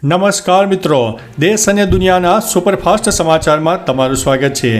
નમસ્કાર મિત્રો, દેશ અને દુનિયાના સુપરફાસ્ટ સમાચારમાં તમારું સ્વાગત છે।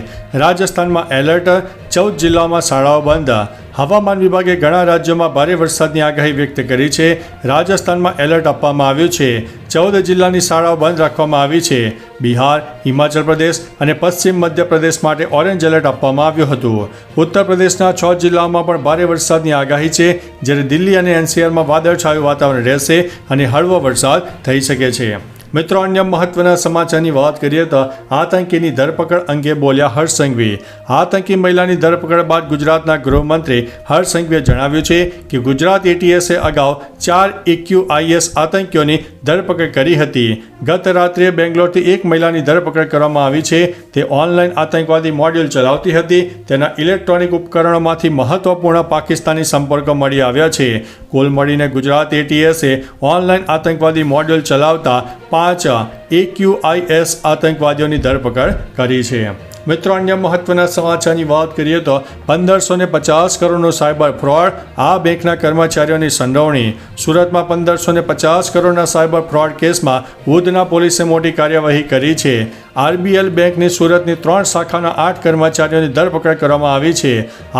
રાજસ્થાનમાં એલર્ટ, 14 જિલ્લાઓમાં શાળાઓ બંધ। હવામાન વિભાગે ઘણા રાજ્યોમાં ભારે વરસાદની આગાહી વ્યક્ત કરી છે। રાજસ્થાનમાં એલર્ટ આપવામાં આવ્યું છે। 14 જિલ્લાની શાળાઓ બંધ રાખવામાં આવી છે। બિહાર, હિમાચલ પ્રદેશ અને પશ્ચિમ મધ્યપ્રદેશ માટે ઓરેન્જ એલર્ટ આપવામાં આવ્યું હતું। ઉત્તર પ્રદેશના 6 જિલ્લાઓમાં પણ ભારે વરસાદની આગાહી છે, જ્યારે દિલ્હી અને એનસીઆરમાં વાદળછાયું વાતાવરણ રહેશે અને હળવો વરસાદ થઈ શકે છે। મિત્રો, અન્ય મહત્વના સમાચારની વાત કરીએ તો આતંકીની ધરપકડ અંગે બોલ્યા હર્ષ સંઘવી। આતંકી મહિલાની ધરપકડ બાદ ગુજરાતના ગૃહમંત્રી હર્ષ સંઘવીએ જણાવ્યું છે કે ગુજરાત એટીએસે અગાઉ 4 AQIS આતંકીઓની ધરપકડ કરી હતી। ગત રાત્રે બેંગ્લોરથી એક મહિલાની ધરપકડ કરવામાં આવી છે। તે ઓનલાઈન આતંકવાદી મોડ્યુલ ચલાવતી હતી। તેના ઇલેક્ટ્રોનિક ઉપકરણોમાંથી મહત્વપૂર્ણ પાકિસ્તાની સંપર્કો મળી આવ્યા છે। કુલ મળીને ગુજરાત એટીએસે ઓનલાઈન આતંકવાદી મોડ્યુલ ચલાવતા 5 AQIS આતંકવાદીઓની ધરપકડ કરી છે। મિત્રો, અન્ય મહત્વના સમાચારની વાત કરીએ તો 1550 કરોડનો સાયબર ફ્રોડ, આ બેંકના કર્મચારીઓની સંડોવણી। સુરતમાં 1550 કરોડના સાયબર ફ્રોડ કેસમાં ઉધના પોલીસે મોટી કાર્યવાહી કરી છે। RBL બેંકની સુરતની 3 શાખાના 8 કર્મચારીઓની ધરપકડ કરવામાં આવી છે।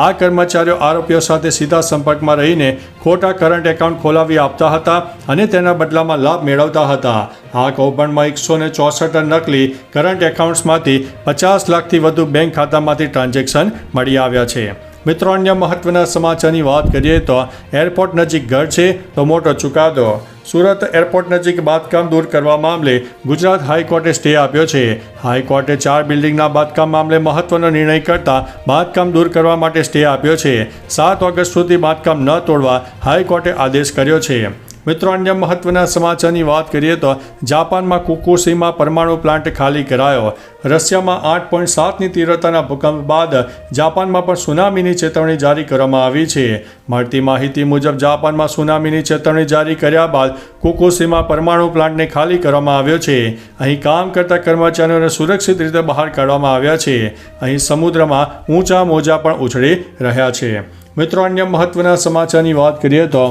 આ કર્મચારીઓ આરોપીઓ સાથે સીધા સંપર્કમાં રહીને ખોટા કરંટ એકાઉન્ટ ખોલાવી આપતા હતા અને તેના બદલામાં લાભ મેળવતા હતા। આ કૌભાંડમાં 164 નકલી કરંટ એકાઉન્ટ્સમાંથી 50 લાખથી વધુ બેંક ખાતામાંથી ટ્રાન્ઝેક્શન મળી આવ્યા છે। મિત્રો, અન્ય મહત્વના સમાચારની વાત કરીએ તો એરપોર્ટ નજીક ઘર છે તો મોટો ચુકાદો। સુરત એરપોર્ટ નજીક બાંધકામ દૂર કરવા મામલે ગુજરાત હાઈકોર્ટે સ્ટે આપ્યો છે। હાઈકોર્ટે 4 બિલ્ડિંગના બાંધકામ મામલે મહત્વનો નિર્ણય કરતા બાંધકામ દૂર કરવા માટે સ્ટે આપ્યો છે। 7 ઓગસ્ટ સુધી બાંધકામ ન તોડવા હાઈકોર્ટે આદેશ કર્યો છે। મિત્રો, અન્ય મહત્વના સમાચારની વાત કરીએ તો જાપાનમાં ફુકુશીમા પરમાણુ પ્લાન્ટ ખાલી કરાયો। રશિયામાં 8.7ની તીવ્રતાના ભૂકંપ બાદ જાપાનમાં પણ સુનામીની ચેતવણી જારી કરવામાં આવી છે। મળતી માહિતી મુજબ જાપાનમાં સુનામીની ચેતવણી જારી કર્યા બાદ ફુકુશીમા પરમાણુ પ્લાન્ટને ખાલી કરવામાં આવ્યો છે। અહીં કામ કરતા કર્મચારીઓને સુરક્ષિત રીતે બહાર કાઢવામાં આવ્યા છે। અહીં સમુદ્રમાં ઊંચા મોજા પણ ઉછળી રહ્યા છે। મિત્રો, અન્ય મહત્વના સમાચારની વાત કરીએ તો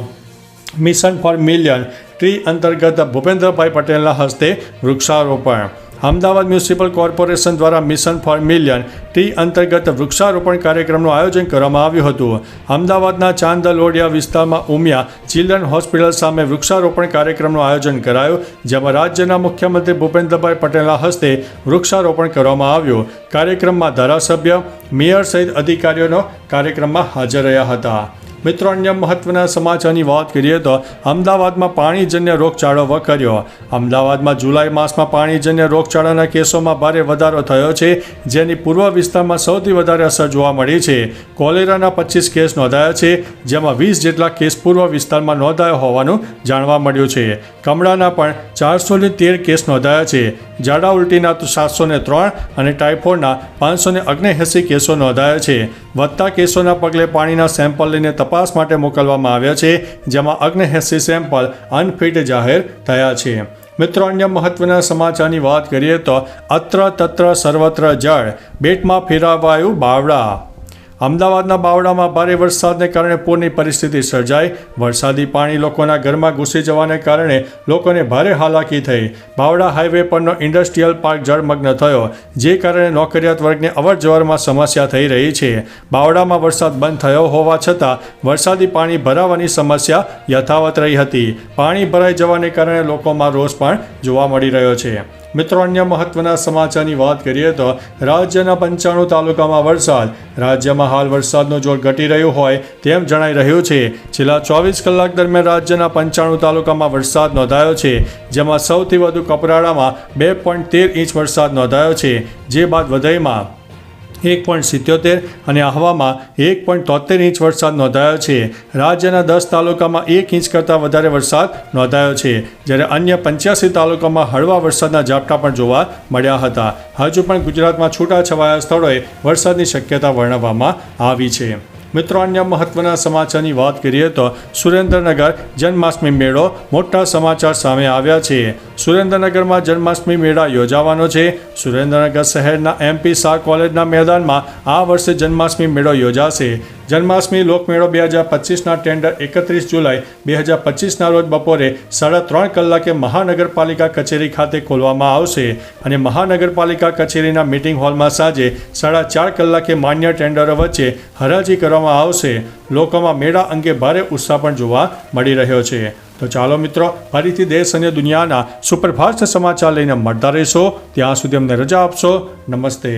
મિશન ફોર મિલિયન ટ્રી અંતર્ગત ભૂપેન્દ્રભાઈ પટેલના હસ્તે વૃક્ષારોપણ। અમદાવાદ મ્યુનિસિપલ કોર્પોરેશન દ્વારા મિશન ફોર મિલિયન ટ્રી અંતર્ગત વૃક્ષારોપણ કાર્યક્રમનું આયોજન કરવામાં આવ્યું હતું। અમદાવાદના ચાંદલોડિયા વિસ્તારમાં ઉમિયા ચિલ્ડ્રન હોસ્પિટલ સામે વૃક્ષારોપણ કાર્યક્રમનું આયોજન કરાયું, જેમાં રાજ્યના મુખ્યમંત્રી ભૂપેન્દ્રભાઈ પટેલના હસ્તે વૃક્ષારોપણ કરવામાં આવ્યું। કાર્યક્રમમાં ધારાસભ્ય, મેયર સહિત અધિકારીઓનો કાર્યક્રમમાં હાજર રહ્યા હતા। મિત્રો, અન્ય મહત્વના સમાચારની વાત કરીએ તો અમદાવાદમાં પાણીજન્ય રોગચાળો વકર્યો। અમદાવાદમાં જુલાઈ માસમાં પાણીજન્ય રોગચાળાના કેસોમાં ભારે વધારો થયો છે, જેની પૂર્વ વિસ્તારમાં સૌથી વધારે અસર જોવા મળી છે। કોલેરાના 25 કેસ નોંધાયા છે, જેમાં 20 જેટલા કેસ પૂર્વ વિસ્તારમાં નોંધાયા હોવાનું જાણવા મળ્યું છે। કમળાના પણ 413 કેસ નોંધાયા છે। ઝાડા ઉલટીના 703 અને ટાઇફોઇડના 579 કેસો નોંધાયા છે। વધતા કેસોના પગલે પાણીના સેમ્પલ લઈને તપાસ માટે મોકલવામાં આવ્યા છે, જેમાં 79 સેમ્પલ અનફિટ જાહેર થયા છે। મિત્રો, અન્ય મહત્વના સમાચારની વાત કરીએ તો અત્ર તત્ર સર્વત્ર જળ, બેટમાં ફેરવાયું બાવળા। અમદાવાદના બાવળામાં ભારે વરસાદને કારણે પૂરની પરિસ્થિતિ સર્જાઈ। વરસાદી પાણી લોકોના ઘરમાં ઘૂસી જવાને કારણે લોકોને ભારે હાલાકી થઈ। બાવળા હાઈવે પરનો ઇન્ડસ્ટ્રીયલ પાર્ક જળમગ્ન થયો, જે કારણે નોકરિયાત વર્ગને અવરજવરમાં સમસ્યા થઈ રહી છે। બાવળામાં વરસાદ બંધ થયો હોવા છતાં વરસાદી પાણી ભરાવાની સમસ્યા યથાવત રહી હતી। પાણી ભરાઈ જવાને કારણે લોકોમાં રોષ પણ જોવા મળી રહ્યો છે। મિત્રો, અન્ય મહત્વના સમાચારની વાત કરીએ તો રાજ્યના 95 તાલુકામાં વરસાદ। રાજ્યમાં હાલ વરસાદનું જોર ઘટી રહ્યું હોય તેમ જણાઈ રહ્યું છે। છેલ્લા 24 કલાક દરમિયાન રાજ્યના 95 તાલુકામાં વરસાદ નોંધાયો છે, જેમાં સૌથી વધુ કપરાડામાં 2.13 ઇંચ વરસાદ નોંધાયો છે, જે બાદ વધઈમાં 1.77 અને આહવામાં 1.73 ઇંચ વરસાદ નોંધાયો છે। રાજ્યના 10 તાલુકામાં 1 ઇંચ કરતાં વધારે વરસાદ નોંધાયો છે, જ્યારે અન્ય 85 તાલુકામાં હળવા વરસાદના ઝાપટા પણ જોવા મળ્યા હતા। હજુ પણ ગુજરાતમાં છૂટાછવાયા સ્થળોએ વરસાદની શક્યતા વર્ણવવામાં આવી છે। મિત્રો, અન્ય મહત્વના સમાચારની વાત કરીએ તો સુરેન્દ્રનગર જન્માષ્ટમી મેળો, મોટા સમાચાર સામે આવ્યા છે। સુરેન્દ્રનગરમાં જન્માષ્ટમી મેળા યોજાવાનો છે। સુરેન્દ્રનગર શહેરના MP શાહ કોલેજના મેદાનમાં આ વર્ષે જન્માષ્ટમી મેળો યોજાશે। જન્માષ્ટમી લોકમેળો 2025ના ટેન્ડર 31 જુલાઈ 2025ના રોજ બપોરે 3:30 કલાકે મહાનગરપાલિકા કચેરી ખાતે ખોલવામાં આવશે અને મહાનગરપાલિકા કચેરીના મીટિંગ હોલમાં સાંજે 4:30 કલાકે માન્ય ટેન્ડરો વચ્ચે હરાજી કરવામાં આવશે. લોકોમાં મેળા અંગે ભારે ઉત્સાહ પણ જોવા મળી રહ્યો છે. તો ચાલો મિત્રો, ફરીથી દેશ અને દુનિયાના સુપરફાસ્ટ સમાચાર લઈને મળતા રહેશો. ત્યાં સુધી અમને રજા આપશો. નમસ્તે.